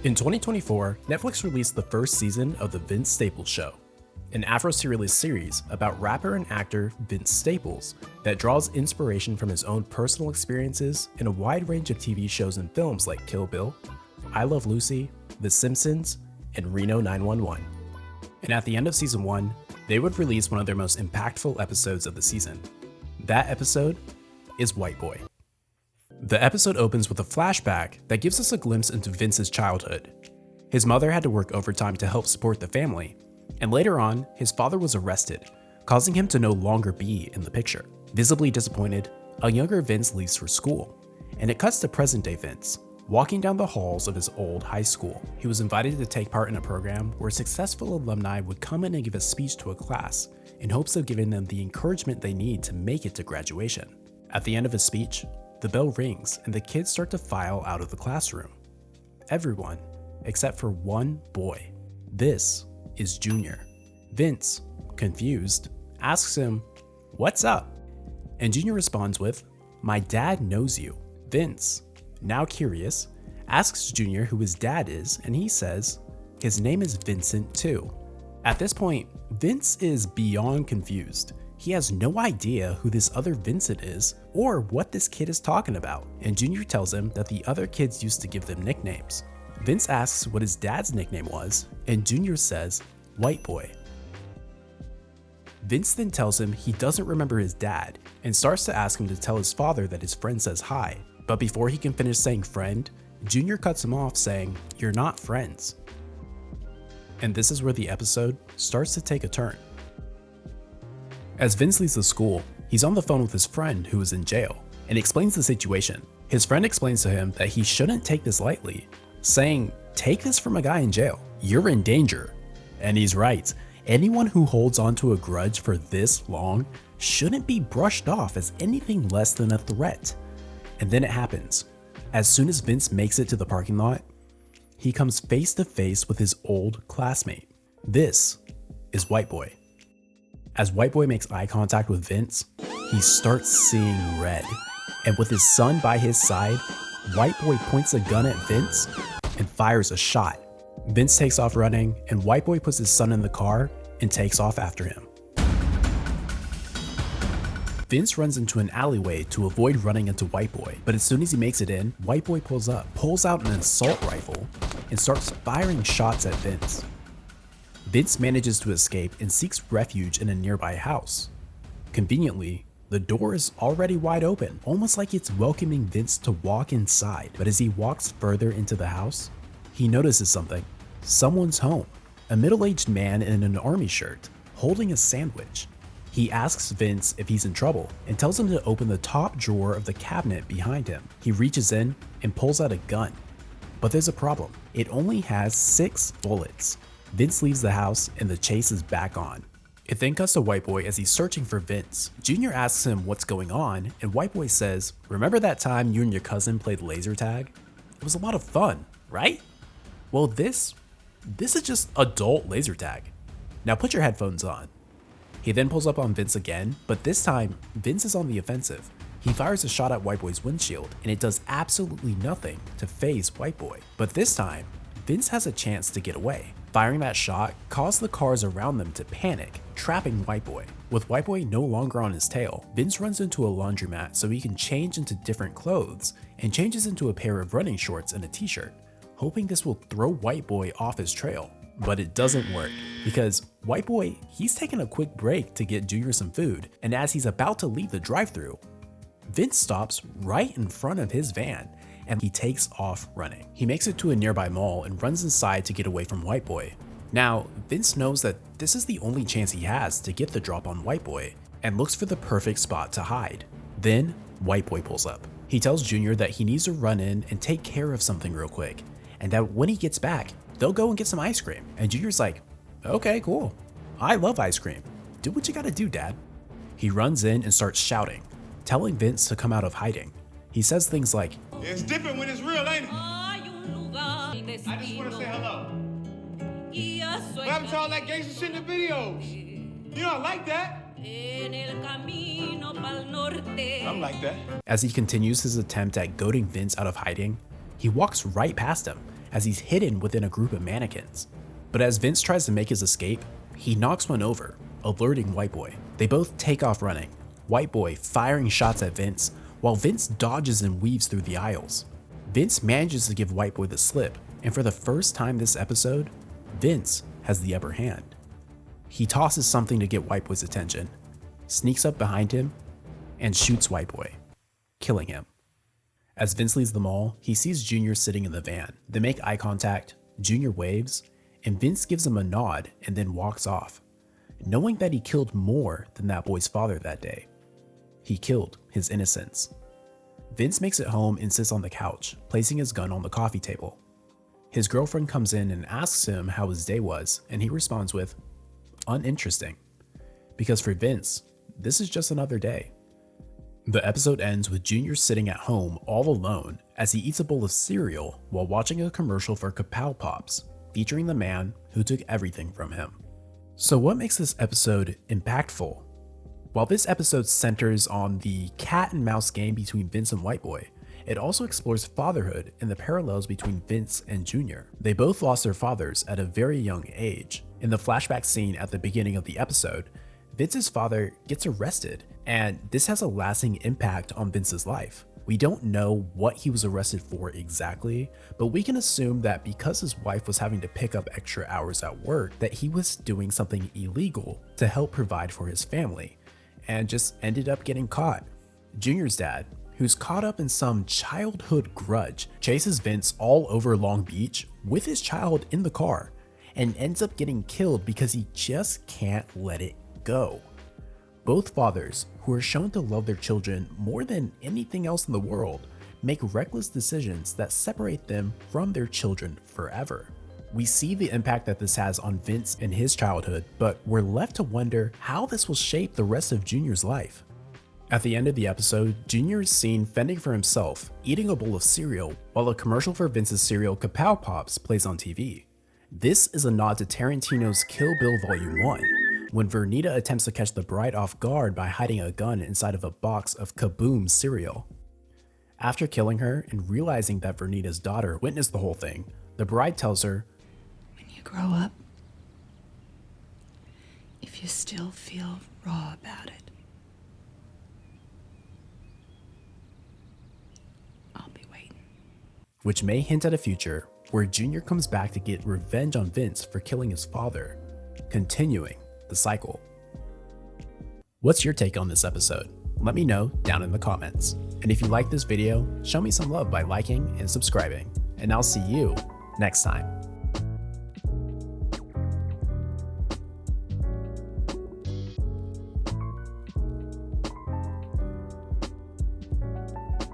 In 2024, Netflix released the first season of The Vince Staples Show, an Afro-Surrealist series about rapper and actor Vince Staples that draws inspiration from his own personal experiences in a wide range of TV shows and films like Kill Bill, I Love Lucy, The Simpsons, and Reno 911. And at the end of season 1, they would release one of their most impactful episodes of the season. That episode is Whiteboy. The episode opens with a flashback that gives us a glimpse into Vince's childhood. His mother had to work overtime to help support the family, and later on, his father was arrested, causing him to no longer be in the picture. Visibly disappointed, a younger Vince leaves for school, and it cuts to present-day Vince, walking down the halls of his old high school. He was invited to take part in a program where successful alumni would come in and give a speech to a class in hopes of giving them the encouragement they need to make it to graduation. At the end of his speech, the bell rings and the kids start to file out of the classroom. Everyone, except for one boy. This is Junior. Vince, confused, asks him, "What's up?" And Junior responds with, "My dad knows you." Vince, now curious, asks Junior who his dad is, and he says, his name is Vincent too. At this point, Vince is beyond confused. He has no idea who this other Vincent is or what this kid is talking about, and Junior tells him that the other kids used to give them nicknames. Vince asks what his dad's nickname was, and Junior says, Whiteboy. Vince then tells him he doesn't remember his dad and starts to ask him to tell his father that his friend says hi, but before he can finish saying friend, Junior cuts him off saying, "You're not friends." And this is where the episode starts to take a turn. As Vince leaves the school, he's on the phone with his friend who is in jail and explains the situation. His friend explains to him that he shouldn't take this lightly, saying, "Take this from a guy in jail. You're in danger." And he's right. Anyone who holds onto a grudge for this long shouldn't be brushed off as anything less than a threat. And then it happens. As soon as Vince makes it to the parking lot, he comes face to face with his old classmate. This is Whiteboy. As Whiteboy makes eye contact with Vince, he starts seeing red. And with his son by his side, Whiteboy points a gun at Vince and fires a shot. Vince takes off running, and Whiteboy puts his son in the car and takes off after him. Vince runs into an alleyway to avoid running into Whiteboy, but as soon as he makes it in, Whiteboy pulls up, pulls out an assault rifle, and starts firing shots at Vince. Vince manages to escape and seeks refuge in a nearby house. Conveniently, the door is already wide open, almost like it's welcoming Vince to walk inside. But as he walks further into the house, he notices something. Someone's home. A middle-aged man in an army shirt, holding a sandwich. He asks Vince if he's in trouble and tells him to open the top drawer of the cabinet behind him. He reaches in and pulls out a gun. But there's a problem. It only has 6 bullets. Vince leaves the house and the chase is back on. It then cuts to Whiteboy as he's searching for Vince. Junior asks him what's going on, and Whiteboy says, "Remember that time you and your cousin played laser tag? It was a lot of fun, right? Well, this is just adult laser tag. Now put your headphones on." He then pulls up on Vince again, but this time, Vince is on the offensive. He fires a shot at Whiteboy's windshield, and it does absolutely nothing to faze Whiteboy. But this time, Vince has a chance to get away. Firing that shot caused the cars around them to panic, trapping Whiteboy. With Whiteboy no longer on his tail, Vince runs into a laundromat so he can change into different clothes, and changes into a pair of running shorts and a t-shirt, hoping this will throw Whiteboy off his trail. But it doesn't work, because Whiteboy, he's taking a quick break to get Junior some food, and as he's about to leave the drive-thru, Vince stops right in front of his van, and he takes off running. He makes it to a nearby mall and runs inside to get away from Whiteboy. Now, Vince knows that this is the only chance he has to get the drop on Whiteboy, and looks for the perfect spot to hide. Then, Whiteboy pulls up. He tells Junior that he needs to run in and take care of something real quick, and that when he gets back, they'll go and get some ice cream. And Junior's like, "Okay, cool. I love ice cream. Do what you gotta do, Dad." He runs in and starts shouting, telling Vince to come out of hiding. He says things like, "It's different when it's real, ain't it? I just want to say hello. What happened to all that gangster shit in the videos? You don't like that? I'm like that." As he continues his attempt at goading Vince out of hiding, he walks right past him as he's hidden within a group of mannequins. But as Vince tries to make his escape, he knocks one over, alerting Whiteboy. They both take off running, Whiteboy firing shots at Vince, while Vince dodges and weaves through the aisles. Vince manages to give Whiteboy the slip, and for the first time this episode, Vince has the upper hand. He tosses something to get Whiteboy's attention, sneaks up behind him, and shoots Whiteboy, killing him. As Vince leaves the mall, he sees Junior sitting in the van. They make eye contact, Junior waves, and Vince gives him a nod and then walks off, knowing that he killed more than that boy's father that day. He killed his innocence. Vince makes it home and sits on the couch, placing his gun on the coffee table. His girlfriend comes in and asks him how his day was, and he responds with, uninteresting. Because for Vince, this is just another day. The episode ends with Junior sitting at home all alone as he eats a bowl of cereal while watching a commercial for Kapow Pops, featuring the man who took everything from him. So what makes this episode impactful? While this episode centers on the cat and mouse game between Vince and Whiteboy, it also explores fatherhood and the parallels between Vince and Junior. They both lost their fathers at a very young age. In the flashback scene at the beginning of the episode, Vince's father gets arrested, and this has a lasting impact on Vince's life. We don't know what he was arrested for exactly, but we can assume that because his wife was having to pick up extra hours at work, that he was doing something illegal to help provide for his family, and just ended up getting caught. Junior's dad, who's caught up in some childhood grudge, chases Vince all over Long Beach with his child in the car, and ends up getting killed because he just can't let it go. Both fathers, who are shown to love their children more than anything else in the world, make reckless decisions that separate them from their children forever. We see the impact that this has on Vince in his childhood, but we're left to wonder how this will shape the rest of Junior's life. At the end of the episode, Junior is seen fending for himself, eating a bowl of cereal, while a commercial for Vince's cereal Kapow Pops plays on TV. This is a nod to Tarantino's Kill Bill Volume 1, when Vernita attempts to catch the bride off guard by hiding a gun inside of a box of Kaboom cereal. After killing her and realizing that Vernita's daughter witnessed the whole thing, the bride tells her, "When you grow up, if you still feel raw about it, I'll be waiting." Which may hint at a future where Junior comes back to get revenge on Vince for killing his father, continuing the cycle. What's your take on this episode? Let me know down in the comments. And if you like this video, show me some love by liking and subscribing. And I'll see you next time.